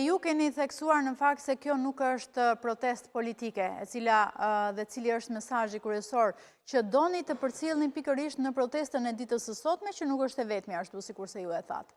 ju keni theksuar në fakt se kjo nuk është protest politike, dhe cili është mesazhi kryesor, që doni të përcjellni pikërisht në protestën e ditës së sotme, që nuk është e vetmja ashtu sikurse ju e thatë.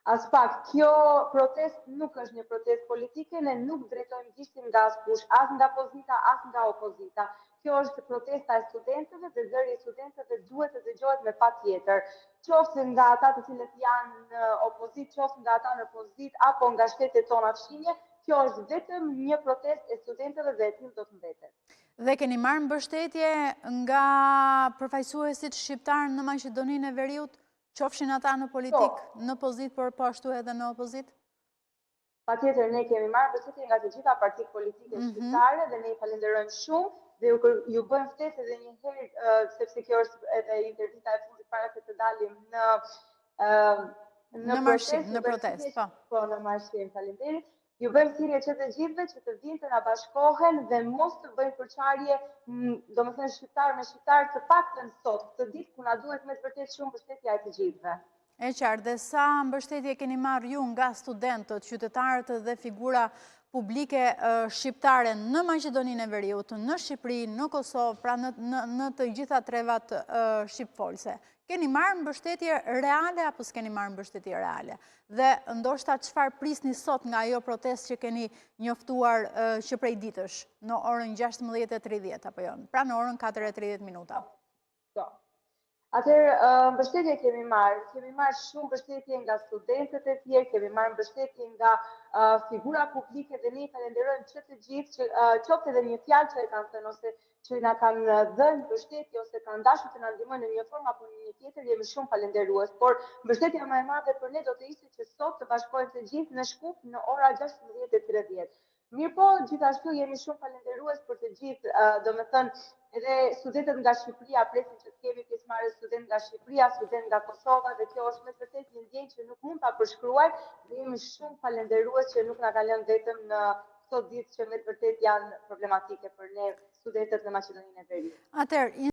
As pak, kjo protest nuk është një protest politike, ne nuk drejtojmë gjishtin nga askush, as nga pozita, as nga opozita. Kjo është protesta e studentëve dhe zëri i studentëve duhet të dëgjohet me patjetër. Qoftë nga ata të cilët janë në opozit, qoftë nga ata në pozit, apo nga shtetet tona fshinje, kjo është vetëm një protest e studentëve dhe e tillë do të mbetet. Dhe keni marrë mbështetje nga përfaqësuesit shqiptar në Maqedoninë e Veriut? Qofshin ata në politik, në pozit, por po ashtu edhe në opozit? Patjetër, ne kemi marrë mbështetje nga të gjitha partitë politike shqiptare dhe ne i falenderojmë shumë dhe ju bëjmë ftesë edhe një herë, sepse kjo është edhe intervista e fundit para se të dalim në protest, po. Po, në marshim, faleminderit. Ju bëjmë thirrje që të gjithëve që të vinë të na bashkohen dhe mos të bëjnë përçarje, domethënë shqiptar me shqiptar, të paktën sot, këtë ditë ku na duhet me të vërtetë shumë mbështetja e të gjithëve. E qartë, dhe sa mbështetje keni marrë ju nga studentët, qytetarët dhe figura publike shqiptare në Maqedoninë e Veriut, në Shqipëri, në Kosovë, pra në të gjitha trevat shqipfolse? Keni marrë mbështetje reale apo s'keni marrë mbështetje reale? Dhe ndoshta çfarë prisni sot nga ajo protestë që keni njoftuar që prej ditësh, në orën 16:30 apo jo? Pra në orën 4:30 minuta. Atëherë, mbështetje kemi marrë shumë mbështetje nga studentët e tjerë, kemi marrë mbështetje nga figura publike dhe ne i falenderojmë që të gjithë, që qoftë edhe një fjalë që e kanë thënë ose që na kanë dhënë mbështetje ose kanë dashur të na ndihmojnë në një formë apo në një tjetër, jemi shumë falënderues, por mbështetja më e madhe për ne do të ishte që sot të bashkohen të gjithë në Shkup në ora 16:30. Mirëpo, gjithashtu jemi shumë falënderues për të gjithë, domethënë edhe studentët nga Shqipëria, presim që të kemi pjesëmarrës student nga Shqipëria, student nga Kosova, dhe kjo është me vërtet një ndjenjë që nuk mund ta përshkruaj, dhe jemi shumë falënderues që nuk na kanë lënë vetëm në këto ditë që me vërtet janë problematike për ne studentët në Maqedoninë e Veriut. Atëherë